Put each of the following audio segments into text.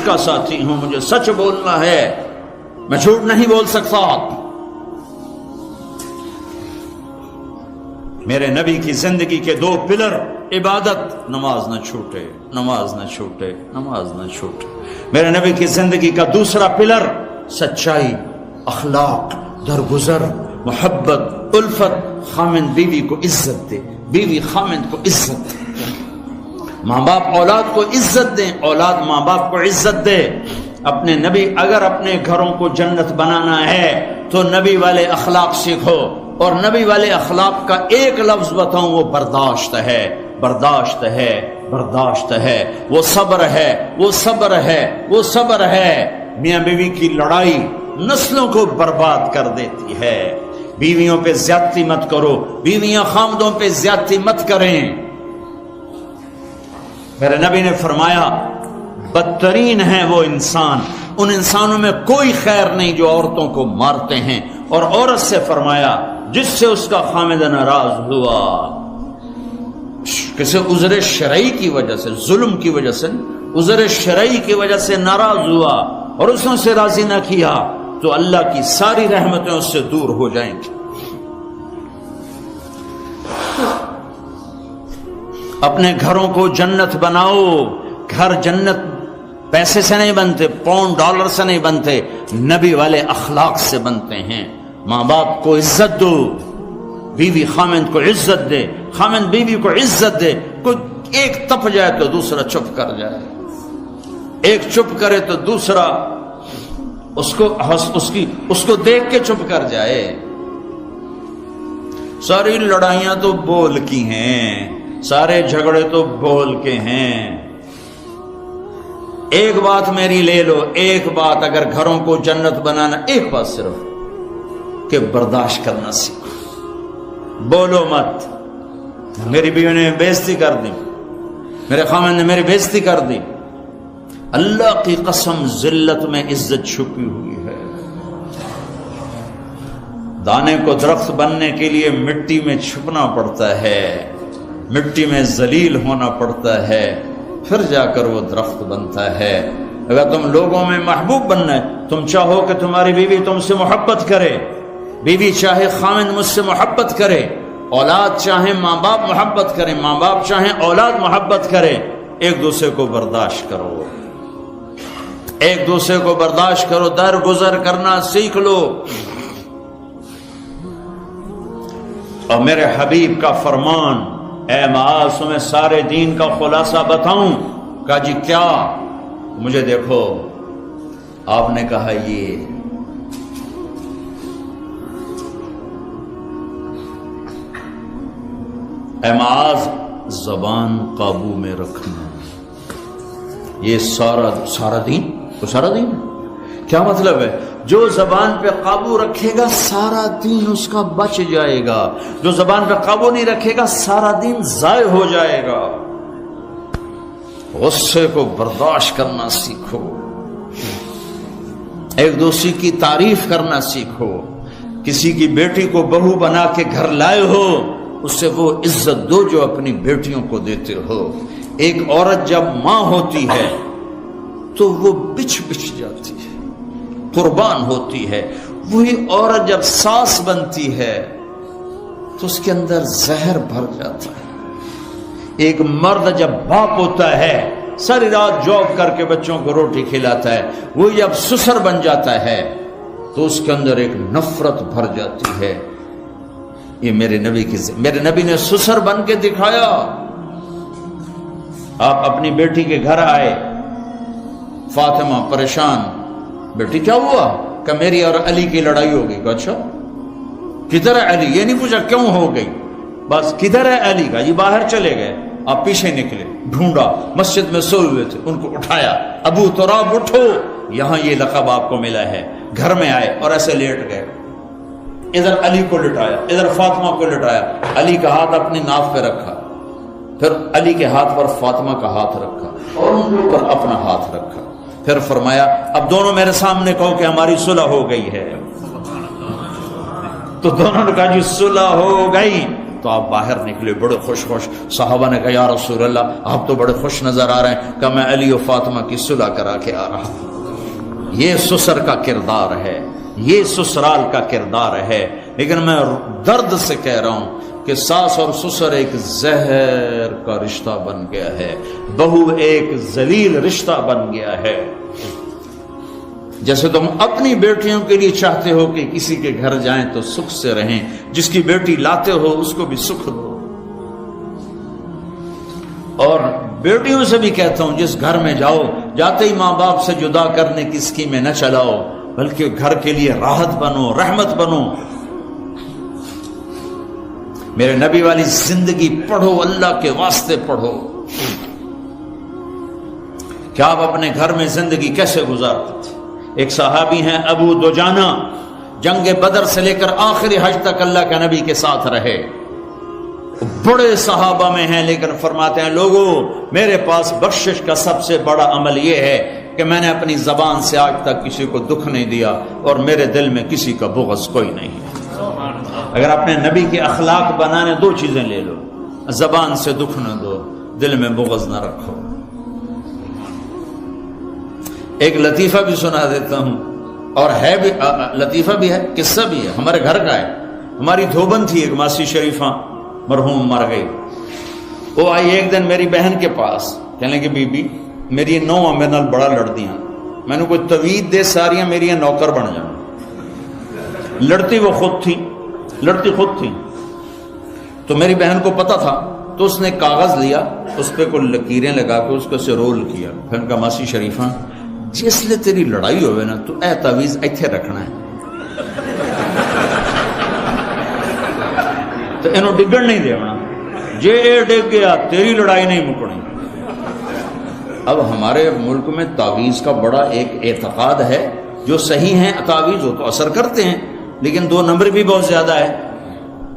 سچ کا ساتھی ہوں، مجھے سچ بولنا ہے، میں جھوٹ نہیں بول سکتا۔ میرے نبی کی زندگی کے دو پلر، عبادت، نماز نہ چھوٹے، نماز نہ چھوٹے، نماز نہ چھوٹے۔ میرے نبی کی زندگی کا دوسرا پلر، سچائی، اخلاق، درگزر، محبت، الفت، خامند بیوی کو عزت دے، بیوی خامند کو عزت دے، ماں باپ اولاد کو عزت دیں، اولاد ماں باپ کو عزت دے۔ اپنے نبی، اگر اپنے گھروں کو جنت بنانا ہے تو نبی والے اخلاق سیکھو، اور نبی والے اخلاق کا ایک لفظ بتاؤں، وہ برداشت ہے، برداشت ہے، برداشت ہے، وہ صبر ہے، وہ صبر ہے، وہ صبر ہے۔ میاں بیوی کی لڑائی نسلوں کو برباد کر دیتی ہے۔ بیویوں پہ زیادتی مت کرو، بیویاں خامدوں پہ زیادتی مت کریں۔ میرے نبی نے فرمایا بدترین ہے وہ انسان، ان انسانوں میں کوئی خیر نہیں جو عورتوں کو مارتے ہیں، اور عورت سے فرمایا جس سے اس کا خامد ناراض ہوا، کسی عذر شرعی کی وجہ سے، ظلم کی وجہ سے، عذر شرعی کی وجہ سے ناراض ہوا اور اس نے اسے راضی نہ کیا، تو اللہ کی ساری رحمتیں اس سے دور ہو جائیں گی۔ اپنے گھروں کو جنت بناؤ۔ گھر جنت پیسے سے نہیں بنتے، پاؤنڈ ڈالر سے نہیں بنتے، نبی والے اخلاق سے بنتے ہیں۔ ماں باپ کو عزت دو، بیوی خامند کو عزت دے، خامند بیوی کو عزت دے۔ کوئی ایک تپ جائے تو دوسرا چپ کر جائے، ایک چپ کرے تو دوسرا اس کو دیکھ کے چپ کر جائے۔ ساری لڑائیاں تو بول کی ہیں، سارے جھگڑے تو بول کے ہیں۔ ایک بات میری لے لو، ایک بات اگر گھروں کو جنت بنانا، ایک بات صرف کہ برداشت کرنا سیکھو، بولو مت۔ میری بیوی نے بےعزتی کر دی، میرے خامن نے میری بےعزتی کر دی، اللہ کی قسم ذلت میں عزت چھپی ہوئی ہے۔ دانے کو درخت بننے کے لیے مٹی میں چھپنا پڑتا ہے، مٹی میں ذلیل ہونا پڑتا ہے، پھر جا کر وہ درخت بنتا ہے۔ اگر تم لوگوں میں محبوب بننا ہے، تم چاہو کہ تمہاری بیوی تم سے محبت کرے، بیوی چاہے خامند مجھ سے محبت کرے، اولاد چاہے ماں باپ محبت کرے، ماں باپ چاہے اولاد محبت کرے، ایک دوسرے کو برداشت کرو، ایک دوسرے کو برداشت کرو، درگزر کرنا سیکھ لو۔ اور میرے حبیب کا فرمان، اے معاذ تمہیں سارے دین کا خلاصہ بتاؤں؟ کہا جی کیا؟ مجھے دیکھو، آپ نے کہا یہ اے معاذ زبان قابو میں رکھنا، یہ سارا دین تو سارا دین کیا مطلب ہے؟ جو زبان پہ قابو رکھے گا سارا دین اس کا بچ جائے گا، جو زبان پہ قابو نہیں رکھے گا سارا دین ضائع ہو جائے گا۔ غصے کو برداشت کرنا سیکھو، ایک دوسرے کی تعریف کرنا سیکھو، کسی کی بیٹی کو بہو بنا کے گھر لائے ہو اس سے وہ عزت دو جو اپنی بیٹیوں کو دیتے ہو۔ ایک عورت جب ماں ہوتی ہے تو وہ بچ جاتی ہے، قربان ہوتی ہے۔ وہی عورت جب ساس بنتی ہے تو اس کے اندر زہر بھر جاتا ہے۔ ایک مرد جب باپ ہوتا ہے، ساری رات جاب کر کے بچوں کو روٹی کھلاتا ہے، وہ جب سسر بن جاتا ہے تو اس کے اندر ایک نفرت بھر جاتی ہے۔ یہ میرے نبی نے سسر بن کے دکھایا۔ آپ اپنی بیٹی کے گھر آئے، فاطمہ پریشان، بیٹی کیا ہوا؟ کہ میری اور علی کی لڑائی ہو گئی۔ اچھا کدھر ہے علی؟ یہ نہیں پوچھا کیوں ہو گئی، بس کدھر ہے علی؟ کا یہ باہر چلے گئے۔ آپ پیچھے نکلے، ڈھونڈا، مسجد میں سوئے ہوئے تھے، ان کو اٹھایا، ابو تراب اٹھو، یہاں یہ لقب آپ کو ملا ہے۔ گھر میں آئے اور ایسے لیٹ گئے، ادھر علی کو لٹایا، ادھر فاطمہ کو لٹایا، علی کا ہاتھ اپنی ناف پہ رکھا، پھر علی کے ہاتھ پر فاطمہ کا ہاتھ رکھا اور ان کے اوپر اپنا ہاتھ رکھا، پھر فرمایا اب دونوں میرے سامنے کہو کہ ہماری صلح ہو گئی ہے۔ تو دونوں نے کہا جی صلح ہو گئی۔ تو آپ باہر نکلے بڑے خوش خوش. صحابہ نے کہا یا رسول اللہ آپ تو بڑے خوش نظر آ رہے ہیں. کہا میں علی و فاطمہ کی صلح کرا کے آ رہا ہوں. یہ سسر کا کردار ہے, یہ سسرال کا کردار ہے. لیکن میں درد سے کہہ رہا ہوں کہ ساس اور سسر ایک زہر کا رشتہ بن گیا ہے, بہو ایک ذلیل رشتہ بن گیا ہے. جیسے تم اپنی بیٹیوں کے لیے چاہتے ہو کہ کسی کے گھر جائیں تو سکھ سے رہیں, جس کی بیٹی لاتے ہو اس کو بھی سکھ دو. اور بیٹیوں سے بھی کہتا ہوں جس گھر میں جاؤ جاتے ہی ماں باپ سے جدا کرنے کی اسکیمیں نہ چلاؤ, بلکہ گھر کے لیے راحت بنو, رحمت بنو. میرے نبی والی زندگی پڑھو, اللہ کے واسطے پڑھو کہ آپ اپنے گھر میں زندگی کیسے گزارتے تھے. ایک صحابی ہیں ابو دجانہ, جنگ بدر سے لے کر آخری حج تک اللہ کے نبی کے ساتھ رہے. بڑے صحابہ میں ہیں, لیکن فرماتے ہیں لوگوں میرے پاس بخشش کا سب سے بڑا عمل یہ ہے کہ میں نے اپنی زبان سے آج تک کسی کو دکھ نہیں دیا اور میرے دل میں کسی کا بغض کوئی نہیں ہے. اگر اپنے نبی کے اخلاق بنانے دو چیزیں لے لو, زبان سے دکھ نہ دو, دل میں بغض نہ رکھو. ایک لطیفہ بھی سنا دیتا ہوں, اور ہے بھی لطیفہ بھی ہے, قصہ بھی ہے, ہمارے گھر کا ہے. ہماری دھوبن تھی ایک ماسی شریفہ, مرحوم مر گئی. وہ آئی ایک دن میری بہن کے پاس, کہنے کہ بی بی میری نوواں میرے نال بڑا لڑدیاں, میں نے کوئی توید دے ساریاں میری نوکر بن جاؤں. لڑتی وہ خود تھی, لڑتی خود تھی. تو میری بہن کو پتا تھا, تو اس نے کاغذ لیا, اس پہ کوئی لکیریں لگا کے اس کو سے رول کیا. پھر کہا ماسی شریفہ جس لئے تیری لڑائی ہوئے نا تو اے تعویذ ایتھے رکھنا ہے, تو انہوں ڈگڑ نہیں دے ہونا, جے اے ڈگ گیا تیری لڑائی نہیں مکڑی. اب ہمارے ملک میں تعویذ کا بڑا ایک اعتقاد ہے, جو صحیح ہیں تعویذ وہ تو اثر کرتے ہیں, لیکن 2 نمبر بھی بہت زیادہ ہے.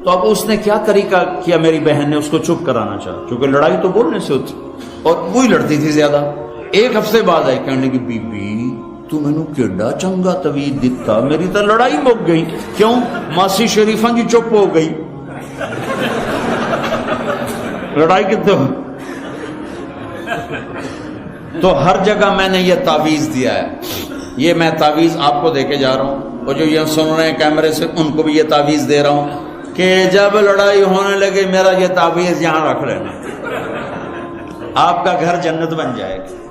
تو اب اس نے کیا طریقہ کیا, میری بہن نے اس کو چپ کرانا چاہا, کیونکہ لڑائی تو بولنے سے ہوتی اور وہی لڑتی تھی زیادہ. ایک ہفتے بعد آئی, کہنے کی بی بی تو میں نے کیڈا چنگا توید دیتا, میری تو لڑائی مک گئی. کیوں؟ ماسی شریفہ کی چپ ہو گئی. لڑائی کتنے ہو. تو ہر جگہ میں نے یہ تعویذ دیا ہے. یہ میں تعویذ آپ کو دے کے جا رہا ہوں, اور جو یہ سن رہے ہیں کیمرے سے ان کو بھی یہ تعویذ دے رہا ہوں کہ جب لڑائی ہونے لگے میرا یہ تعویذ یہاں رکھ لینا, آپ کا گھر جنت بن جائے گا.